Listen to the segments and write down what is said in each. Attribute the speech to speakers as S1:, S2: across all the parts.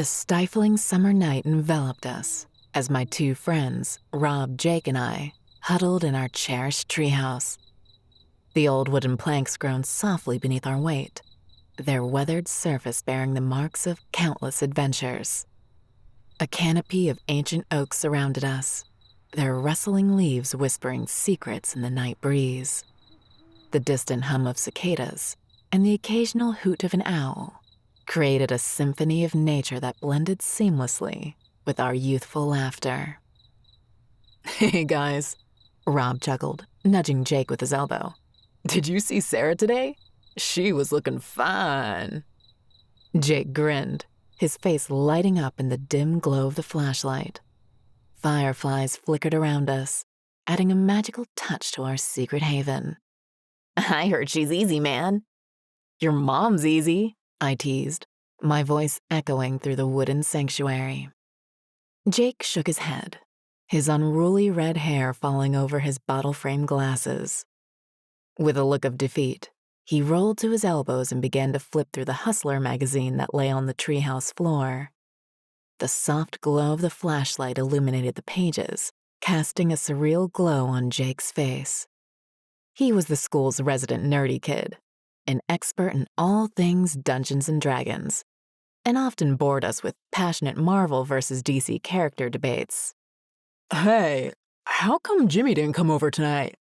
S1: The stifling summer night enveloped us as my two friends, Rob, Jake, and I, huddled in our cherished treehouse. The old wooden planks groaned softly beneath our weight, their weathered surface bearing the marks of countless adventures. A canopy of ancient oaks surrounded us, their rustling leaves whispering secrets in the night breeze. The distant hum of cicadas and the occasional hoot of an owl created a symphony of nature that blended seamlessly with our youthful laughter. "Hey guys," Rob chuckled, nudging Jake with his elbow. "Did you see Sarah today? She was looking fine." Jake grinned, his face lighting up in the dim glow of the flashlight. Fireflies flickered around us, adding a magical touch to our secret haven. "I heard she's easy, man." "Your mom's easy," I teased, my voice echoing through the wooden sanctuary. Jake shook his head, his unruly red hair falling over his bottle-frame glasses. With a look of defeat, he rolled to his elbows and began to flip through the Hustler magazine that lay on the treehouse floor. The soft glow of the flashlight illuminated the pages, casting a surreal glow on Jake's face. He was the school's resident nerdy kid, an expert in all things Dungeons and Dragons, and often bored us with passionate Marvel versus DC character debates. "Hey, how come Jimmy didn't come over tonight?"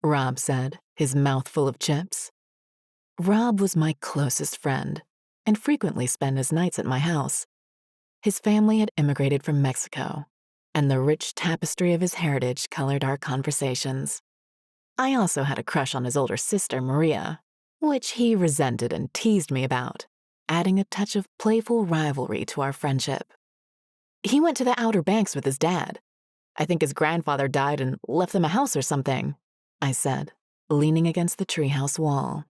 S1: Rob said, his mouth full of chips. Rob was my closest friend and frequently spent his nights at my house. His family had immigrated from Mexico, and the rich tapestry of his heritage colored our conversations. I also had a crush on his older sister, Maria, which he resented and teased me about, adding a touch of playful rivalry to our friendship. "He went to the Outer Banks with his dad. I think his grandfather died and left them a house or something," I said, leaning against the treehouse wall.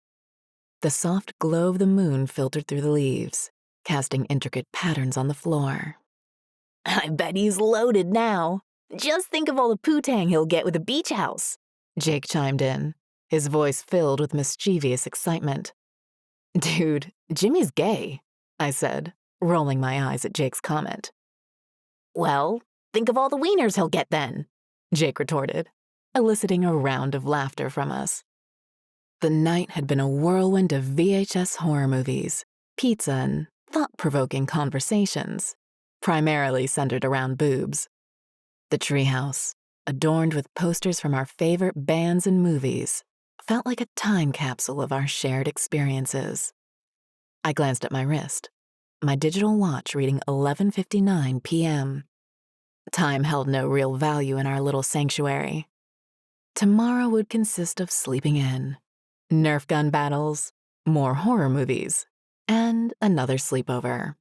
S1: The soft glow of the moon filtered through the leaves, casting intricate patterns on the floor. "I bet he's loaded now. Just think of all the poo-tang he'll get with a beach house," Jake chimed in, his voice filled with mischievous excitement. "Dude, Jimmy's gay," I said, rolling my eyes at Jake's comment. "Well, think of all the wieners he'll get then," Jake retorted, eliciting a round of laughter from us. The night had been a whirlwind of VHS horror movies, pizza, and thought-provoking conversations, primarily centered around boobs. The treehouse, adorned with posters from our favorite bands and movies, felt like a time capsule of our shared experiences. I glanced at my wrist, my digital watch reading 11:59 p.m. Time held no real value in our little sanctuary. Tomorrow would consist of sleeping in, Nerf gun battles, more horror movies, and another sleepover.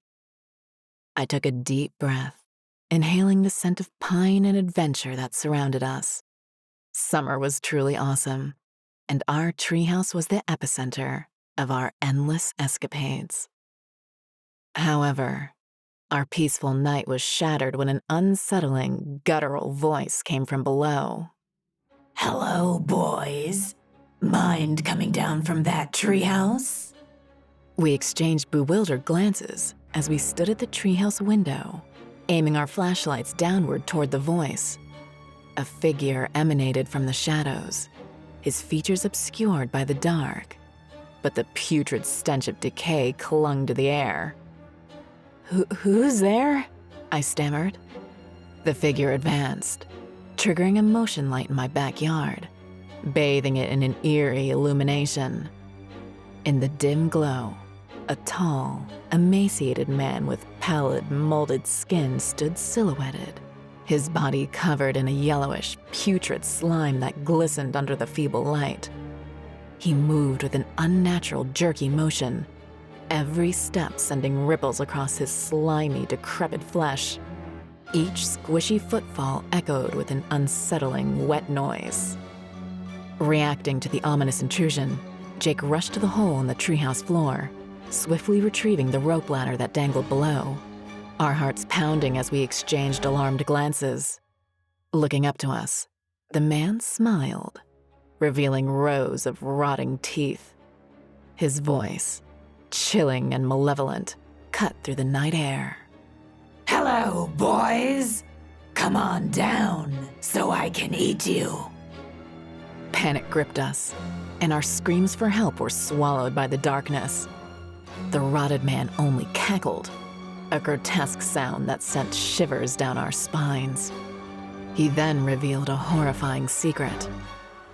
S1: I took a deep breath, inhaling the scent of pine and adventure that surrounded us. Summer was truly awesome, and our treehouse was the epicenter of our endless escapades. However, our peaceful night was shattered when an unsettling, guttural voice came from below. "Hello, boys. Mind coming down from that treehouse?" We exchanged bewildered glances as we stood at the treehouse window, aiming our flashlights downward toward the voice. A figure emanated from the shadows, his features obscured by the dark, but the putrid stench of decay clung to the air. Who's there?" I stammered. The figure advanced, triggering a motion light in my backyard, bathing it in an eerie illumination. In the dim glow, a tall, emaciated man with pallid, molded skin stood silhouetted, his body covered in a yellowish, putrid slime that glistened under the feeble light. He moved with an unnatural, jerky motion, every step sending ripples across his slimy, decrepit flesh. Each squishy footfall echoed with an unsettling, wet noise. Reacting to the ominous intrusion, Jake rushed to the hole in the treehouse floor, swiftly retrieving the rope ladder that dangled below, our hearts pounding as we exchanged alarmed glances. Looking up to us, the man smiled, revealing rows of rotting teeth. His voice, chilling and malevolent, cut through the night air.
S2: Hello, boys! Come on down so I can eat you.
S1: Panic gripped us, and our screams for help were swallowed by the darkness. The rotted man only cackled, a grotesque sound that sent shivers down our spines. He then revealed a horrifying secret.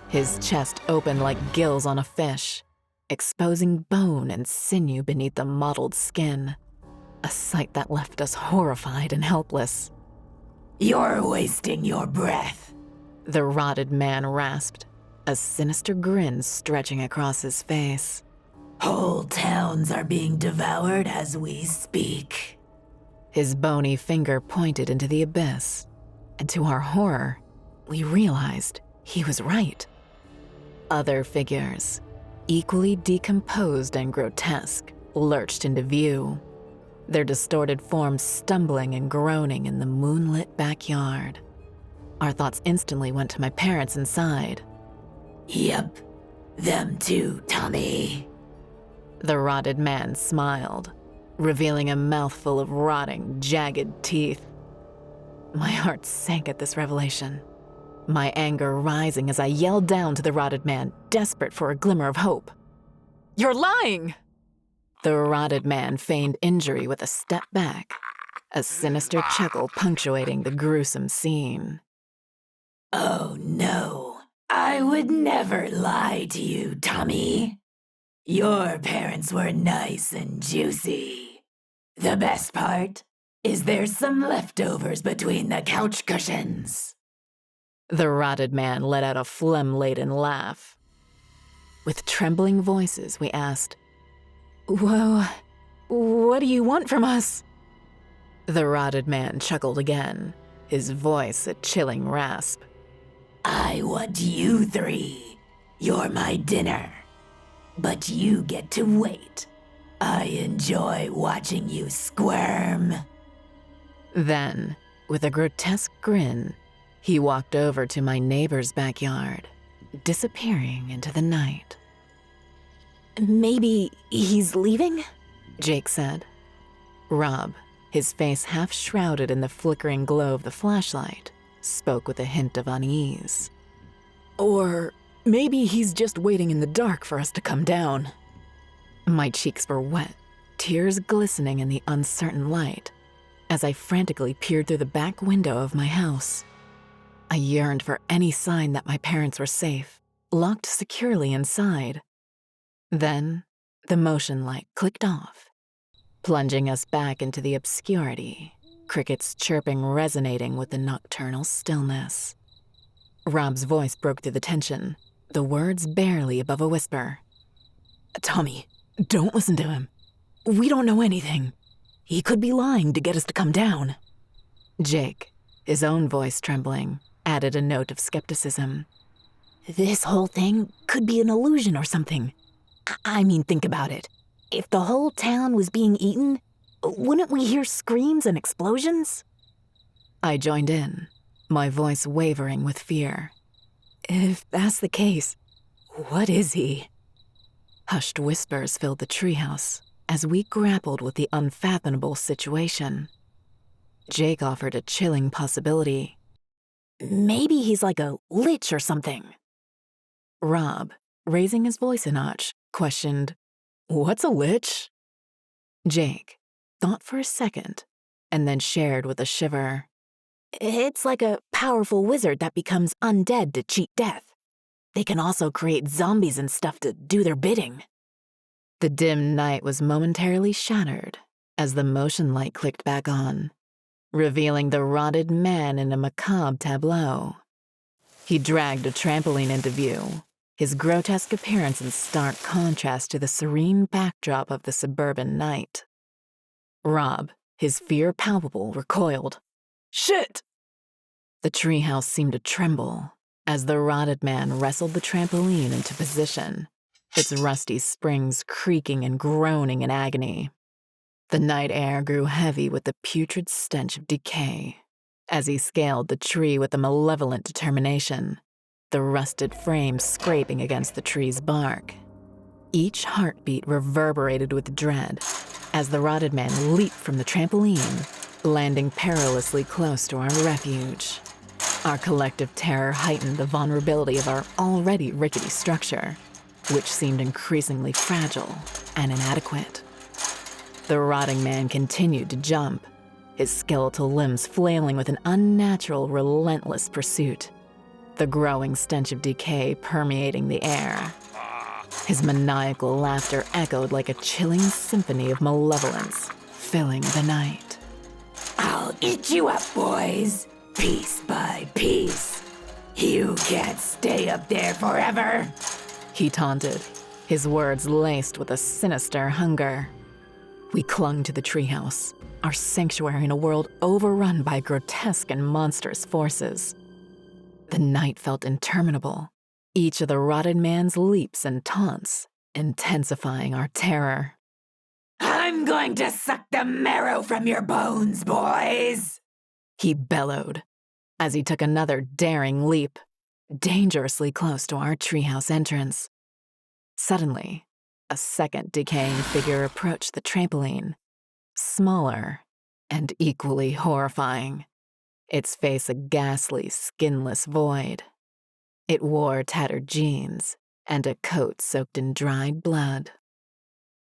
S1: His chest opened like gills on a fish, exposing bone and sinew beneath the mottled skin, a sight that left us horrified and helpless.
S2: You're wasting your breath,
S1: the rotted man rasped, a sinister grin stretching across his face.
S2: Whole towns are being devoured as we speak.
S1: His bony finger pointed into the abyss, and to our horror, we realized he was right. Other figures, equally decomposed and grotesque, lurched into view, their distorted forms stumbling and groaning in the moonlit backyard. Our thoughts instantly went to my parents inside.
S2: Yep, them too, Tommy.
S1: The rotted man smiled, revealing a mouthful of rotting, jagged teeth. My heart sank at this revelation, my anger rising as I yelled down to the rotted man, desperate for a glimmer of hope. "You're lying!" The rotted man feigned injury with a step back, a sinister chuckle punctuating the gruesome scene.
S2: Oh no, I would never lie to you, Tommy. Your parents were nice and juicy. The best part is there's some leftovers between the couch cushions.
S1: The rotted man let out a phlegm-laden laugh. With trembling voices, we asked, "Whoa, what do you want from us?" The rotted man chuckled again, his voice a chilling rasp.
S2: I want you three. You're my dinner. But you get to wait. I enjoy watching you squirm.
S1: Then, with a grotesque grin, he walked over to my neighbor's backyard, disappearing into the night. "Maybe he's leaving?" Jake said. Rob, his face half shrouded in the flickering glow of the flashlight, spoke with a hint of unease. "Or maybe he's just waiting in the dark for us to come down." My cheeks were wet, tears glistening in the uncertain light, as I frantically peered through the back window of my house. I yearned for any sign that my parents were safe, locked securely inside. Then, the motion light clicked off, plunging us back into the obscurity, crickets chirping resonating with the nocturnal stillness. Rob's voice broke through the tension, the words barely above a whisper. "Tommy, don't listen to him. We don't know anything. He could be lying to get us to come down." Jake, his own voice trembling, added a note of skepticism. "This whole thing could be an illusion or something. I mean, think about it. If the whole town was being eaten, wouldn't we hear screams and explosions?" I joined in, my voice wavering with fear. "If that's the case, what is he?" Hushed whispers filled the treehouse as we grappled with the unfathomable situation. Jake offered a chilling possibility. "Maybe he's like a lich or something." Rob, raising his voice a notch, questioned, "What's a lich?" Jake thought for a second and then shared with a shiver. "It's like a powerful wizard that becomes undead to cheat death. They can also create zombies and stuff to do their bidding." The dim night was momentarily shattered as the motion light clicked back on, revealing the rotted man in a macabre tableau. He dragged a trampoline into view, his grotesque appearance in stark contrast to the serene backdrop of the suburban night. Rob, his fear palpable, recoiled. "Shit!" The treehouse seemed to tremble as the rotted man wrestled the trampoline into position, its rusty springs creaking and groaning in agony. The night air grew heavy with the putrid stench of decay as he scaled the tree with a malevolent determination, the rusted frame scraping against the tree's bark. Each heartbeat reverberated with dread as the rotted man leaped from the trampoline, landing perilously close to our refuge. Our collective terror heightened the vulnerability of our already rickety structure, which seemed increasingly fragile and inadequate. The rotting man continued to jump, his skeletal limbs flailing with an unnatural, relentless pursuit, the growing stench of decay permeating the air. His maniacal laughter echoed like a chilling symphony of malevolence, filling the night.
S2: I'll eat you up, boys, piece by piece. You can't stay up there forever.
S1: He taunted, his words laced with a sinister hunger. We clung to the treehouse, our sanctuary in a world overrun by grotesque and monstrous forces. The night felt interminable, each of the rotted man's leaps and taunts intensifying our terror.
S2: I'm going to suck the marrow from your bones, boys!
S1: He bellowed as he took another daring leap, dangerously close to our treehouse entrance. Suddenly, a second decaying figure approached the trampoline, smaller and equally horrifying, its face a ghastly, skinless void. It wore tattered jeans and a coat soaked in dried blood.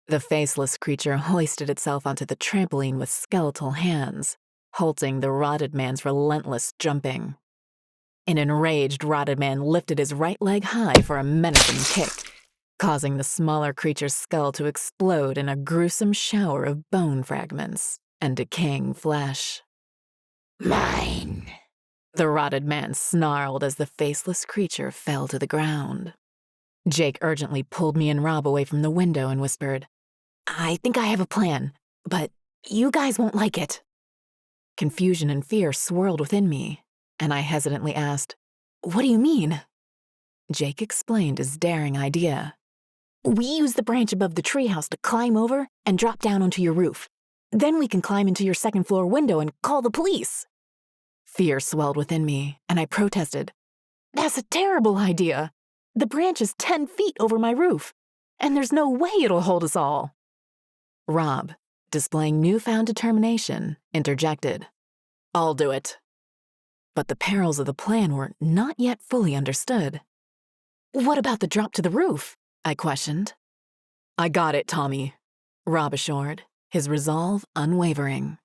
S1: The faceless creature hoisted itself onto the trampoline with skeletal hands, halting the rotted man's relentless jumping. An enraged rotted man lifted his right leg high for a menacing kick, causing the smaller creature's skull to explode in a gruesome shower of bone fragments and decaying flesh.
S2: Mine!
S1: The rotted man snarled as the faceless creature fell to the ground. Jake urgently pulled me and Rob away from the window and whispered, "I think I have a plan, but you guys won't like it." Confusion and fear swirled within me, and I hesitantly asked, "What do you mean?" Jake explained his daring idea. "We use the branch above the treehouse to climb over and drop down onto your roof. Then we can climb into your second-floor window and call the police." Fear swelled within me, and I protested, "That's a terrible idea. The branch is 10 feet over my roof, and there's no way it'll hold us all." Rob, displaying newfound determination, interjected, "I'll do it." But the perils of the plan were not yet fully understood. "What about the drop to the roof?" I questioned. "I got it, Tommy," Rob assured, his resolve unwavering.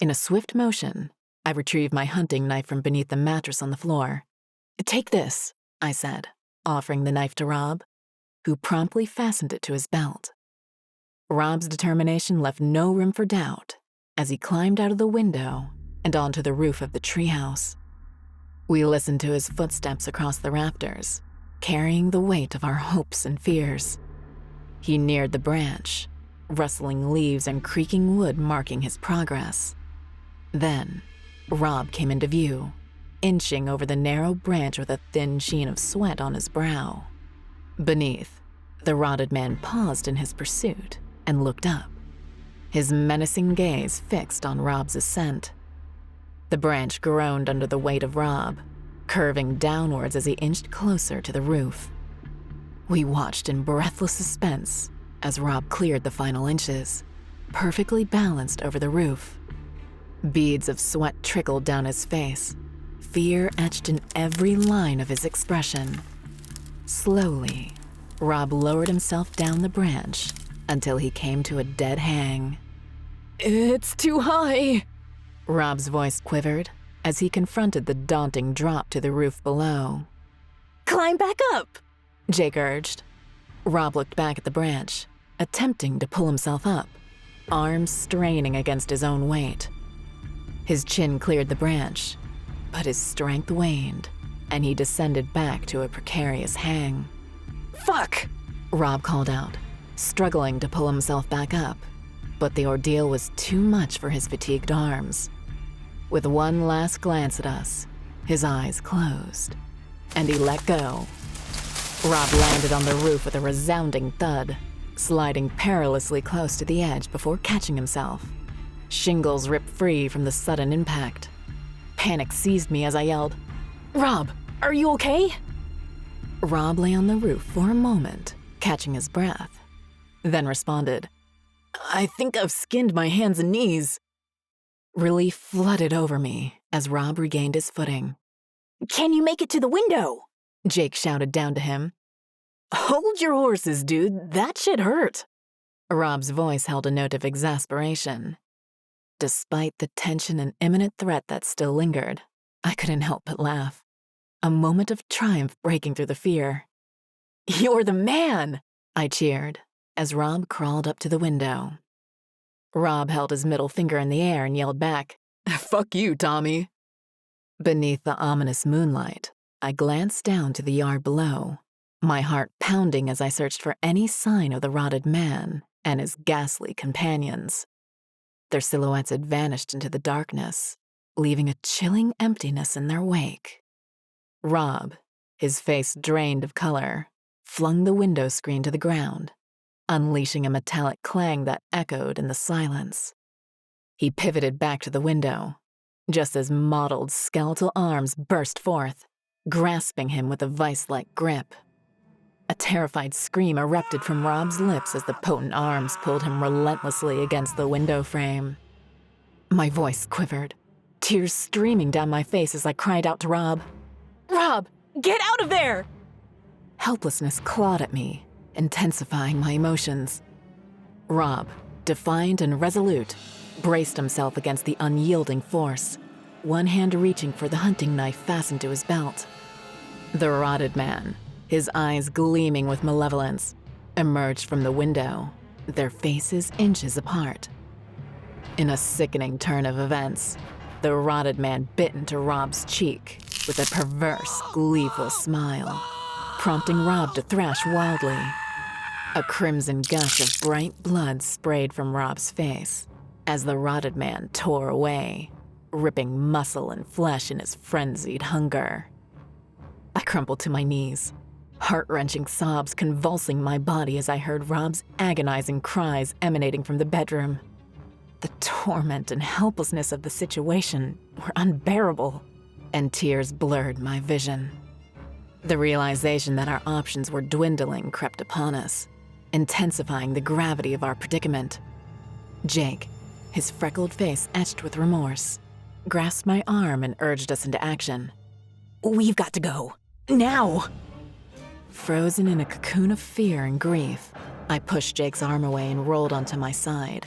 S1: In a swift motion, I retrieved my hunting knife from beneath the mattress on the floor. "Take this," I said, offering the knife to Rob, who promptly fastened it to his belt. Rob's determination left no room for doubt as he climbed out of the window and onto the roof of the treehouse. We listened to his footsteps across the rafters, carrying the weight of our hopes and fears. He neared the branch, rustling leaves and creaking wood marking his progress. Then, Rob came into view, inching over the narrow branch with a thin sheen of sweat on his brow. Beneath, the rotted man paused in his pursuit and looked up, his menacing gaze fixed on Rob's ascent. The branch groaned under the weight of Rob, curving downwards as he inched closer to the roof. We watched in breathless suspense as Rob cleared the final inches, perfectly balanced over the roof. Beads of sweat trickled down his face, fear etched in every line of his expression. Slowly, Rob lowered himself down the branch until he came to a dead hang. "It's too high," Rob's voice quivered as he confronted the daunting drop to the roof below. "Climb back up," Jake urged. Rob looked back at the branch, attempting to pull himself up, arms straining against his own weight. His chin cleared the branch, but his strength waned, and he descended back to a precarious hang. "Fuck!" Rob called out, struggling to pull himself back up, but the ordeal was too much for his fatigued arms. With one last glance at us, his eyes closed, and he let go. Rob landed on the roof with a resounding thud, sliding perilously close to the edge before catching himself. Shingles ripped free from the sudden impact. Panic seized me as I yelled, "Rob, are you okay?" Rob lay on the roof for a moment, catching his breath, then responded, "I think I've skinned my hands and knees." Relief flooded over me as Rob regained his footing.
S3: Can you make it to the window?
S1: Jake shouted down to him.
S3: Hold your horses, dude. That shit hurt.
S1: Rob's voice held a note of exasperation. Despite the tension and imminent threat that still lingered, I couldn't help but laugh. A moment of triumph breaking through the fear.
S3: You're the man,
S1: I cheered as Rob crawled up to the window. Rob held his middle finger in the air and yelled back,
S3: "Fuck you, Tommy."
S1: Beneath the ominous moonlight, I glanced down to the yard below, my heart pounding as I searched for any sign of the rotted man and his ghastly companions. Their silhouettes had vanished into the darkness, leaving a chilling emptiness in their wake. Rob, his face drained of color, flung the window screen to the ground, unleashing a metallic clang that echoed in the silence. He pivoted back to the window, just as mottled skeletal arms burst forth, grasping him with a vice-like grip. A terrified scream erupted from Rob's lips as the potent arms pulled him relentlessly against the window frame. My voice quivered, tears streaming down my face as I cried out to Rob,
S3: "Rob, get out of there!"
S1: Helplessness clawed at me, intensifying my emotions. Rob, defiant and resolute, braced himself against the unyielding force, one hand reaching for the hunting knife fastened to his belt. The rotted man, his eyes gleaming with malevolence, emerged from the window, their faces inches apart. In a sickening turn of events, the rotted man bit into Rob's cheek with a perverse, gleeful smile, prompting Rob to thrash wildly. A crimson gush of bright blood sprayed from Rob's face as the rotted man tore away, ripping muscle and flesh in his frenzied hunger. I crumpled to my knees, heart-wrenching sobs convulsing my body as I heard Rob's agonizing cries emanating from the bedroom. The torment and helplessness of the situation were unbearable, and tears blurred my vision. The realization that our options were dwindling crept upon us, intensifying the gravity of our predicament. Jake, his freckled face etched with remorse, grasped my arm and urged us into action.
S3: "We've got to go. Now!"
S1: Frozen in a cocoon of fear and grief, I pushed Jake's arm away and rolled onto my side.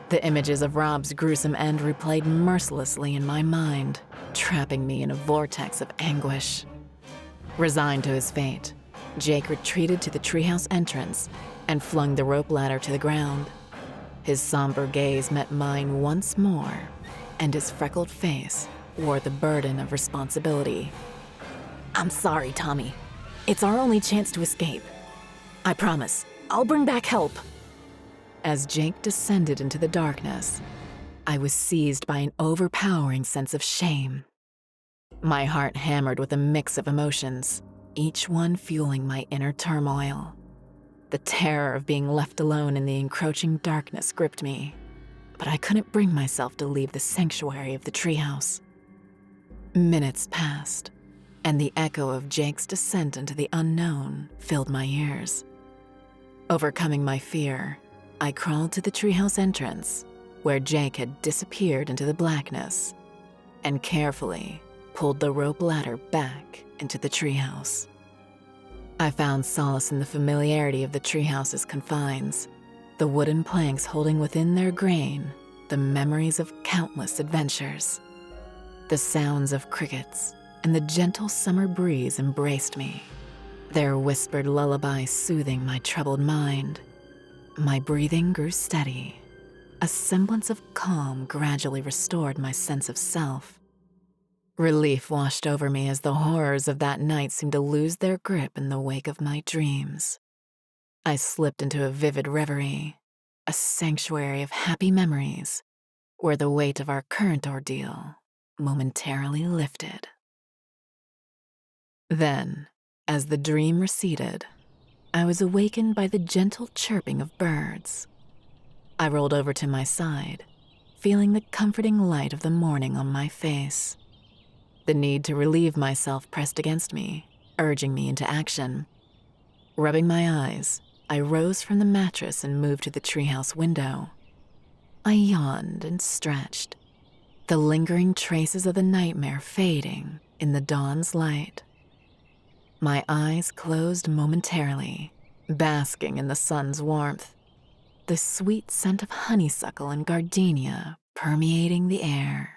S1: The images of Rob's gruesome end replayed mercilessly in my mind, trapping me in a vortex of anguish. Resigned to his fate, Jake retreated to the treehouse entrance and flung the rope ladder to the ground. His somber gaze met mine once more, and his freckled face wore the burden of responsibility.
S3: "I'm sorry, Tommy. It's our only chance to escape. I promise, I'll bring back help."
S1: As Jake descended into the darkness, I was seized by an overpowering sense of shame. My heart hammered with a mix of emotions, each one fueling my inner turmoil. The terror of being left alone in the encroaching darkness gripped me, but I couldn't bring myself to leave the sanctuary of the treehouse. Minutes passed, and the echo of Jake's descent into the unknown filled my ears. Overcoming my fear, I crawled to the treehouse entrance, where Jake had disappeared into the blackness, and carefully pulled the rope ladder back into the treehouse. I found solace in the familiarity of the treehouse's confines, the wooden planks holding within their grain the memories of countless adventures. The sounds of crickets and the gentle summer breeze embraced me, their whispered lullaby soothing my troubled mind. My breathing grew steady. A semblance of calm gradually restored my sense of self. Relief washed over me as the horrors of that night seemed to lose their grip in the wake of my dreams. I slipped into a vivid reverie, a sanctuary of happy memories, where the weight of our current ordeal momentarily lifted. Then, as the dream receded, I was awakened by the gentle chirping of birds. I rolled over to my side, feeling the comforting light of the morning on my face. The need to relieve myself pressed against me, urging me into action. Rubbing my eyes, I rose from the mattress and moved to the treehouse window. I yawned and stretched, the lingering traces of the nightmare fading in the dawn's light. My eyes closed momentarily, basking in the sun's warmth, the sweet scent of honeysuckle and gardenia permeating the air.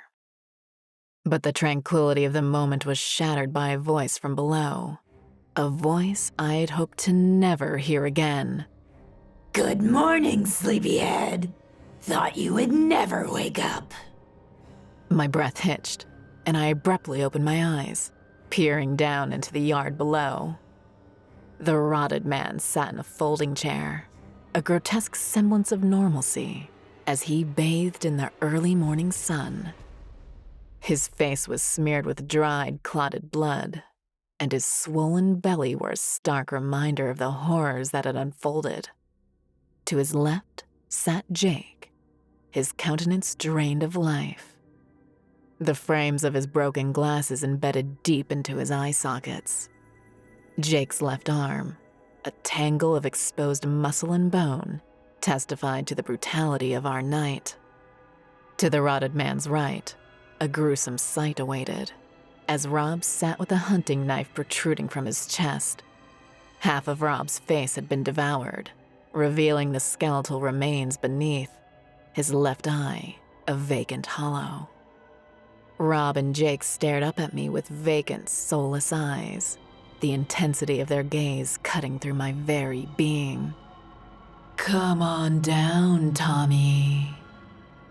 S1: But the tranquility of the moment was shattered by a voice from below, a voice I'd hoped to never hear again.
S2: Good morning, sleepyhead. Thought you would never wake up.
S1: My breath hitched, and I abruptly opened my eyes, peering down into the yard below. The rotted man sat in a folding chair, a grotesque semblance of normalcy, as he bathed in the early morning sun. His face was smeared with dried, clotted blood, and his swollen belly were a stark reminder of the horrors that had unfolded. To his left sat Jake, his countenance drained of life. The frames of his broken glasses embedded deep into his eye sockets. Jake's left arm, a tangle of exposed muscle and bone, testified to the brutality of our night. To the rotted man's right, a gruesome sight awaited, as Rob sat with a hunting knife protruding from his chest. Half of Rob's face had been devoured, revealing the skeletal remains beneath, his left eye a vacant hollow. Rob and Jake stared up at me with vacant, soulless eyes, the intensity of their gaze cutting through my very being.
S2: Come on down, Tommy.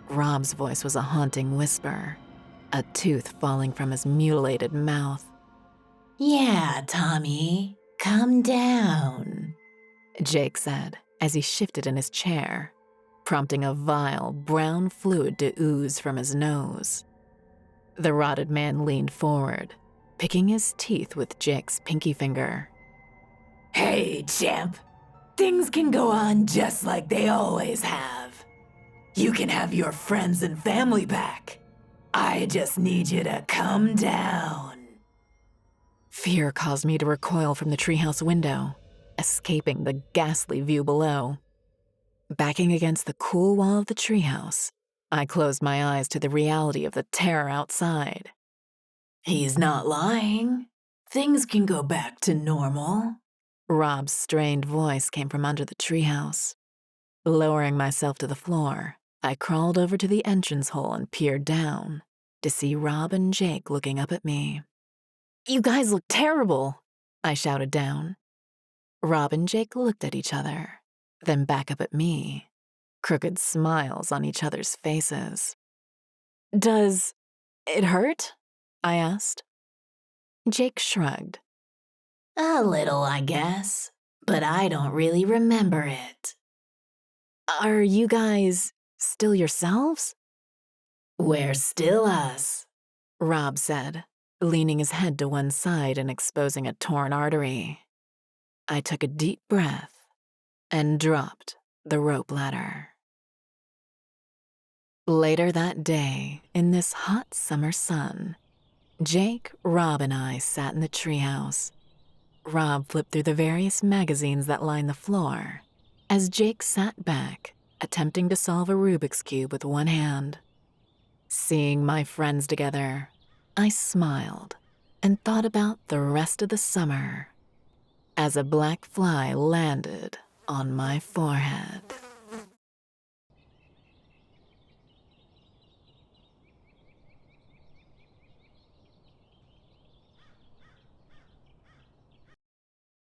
S1: Rob's voice was a haunting whisper, a tooth falling from his mutilated mouth.
S2: Yeah, Tommy, come down,
S1: Jake said as he shifted in his chair, prompting a vile, brown fluid to ooze from his nose. The rotted man leaned forward, picking his teeth with Jake's pinky finger.
S2: Hey, champ. Things can go on just like they always have. You can have your friends and family back. I just need you to come down.
S1: Fear caused me to recoil from the treehouse window, escaping the ghastly view below. Backing against the cool wall of the treehouse, I closed my eyes to the reality of the terror outside.
S2: He's not lying. Things can go back to normal.
S1: Rob's strained voice came from under the treehouse. Lowering myself to the floor, I crawled over to the entrance hole and peered down to see Rob and Jake looking up at me. "You guys look terrible," I shouted down. Rob and Jake looked at each other, then back up at me, crooked smiles on each other's faces. "Does it hurt?" I asked. Jake shrugged.
S2: A little, I guess, but I don't really remember it.
S1: "Are you guys still yourselves?"
S2: We're still us,
S1: Rob said, leaning his head to one side and exposing a torn artery. I took a deep breath and dropped the rope ladder. Later that day, in this hot summer sun, Jake, Rob, and I sat in the treehouse. Rob flipped through the various magazines that lined the floor, as Jake sat back, attempting to solve a Rubik's Cube with one hand. Seeing my friends together, I smiled and thought about the rest of the summer as a black fly landed on my forehead.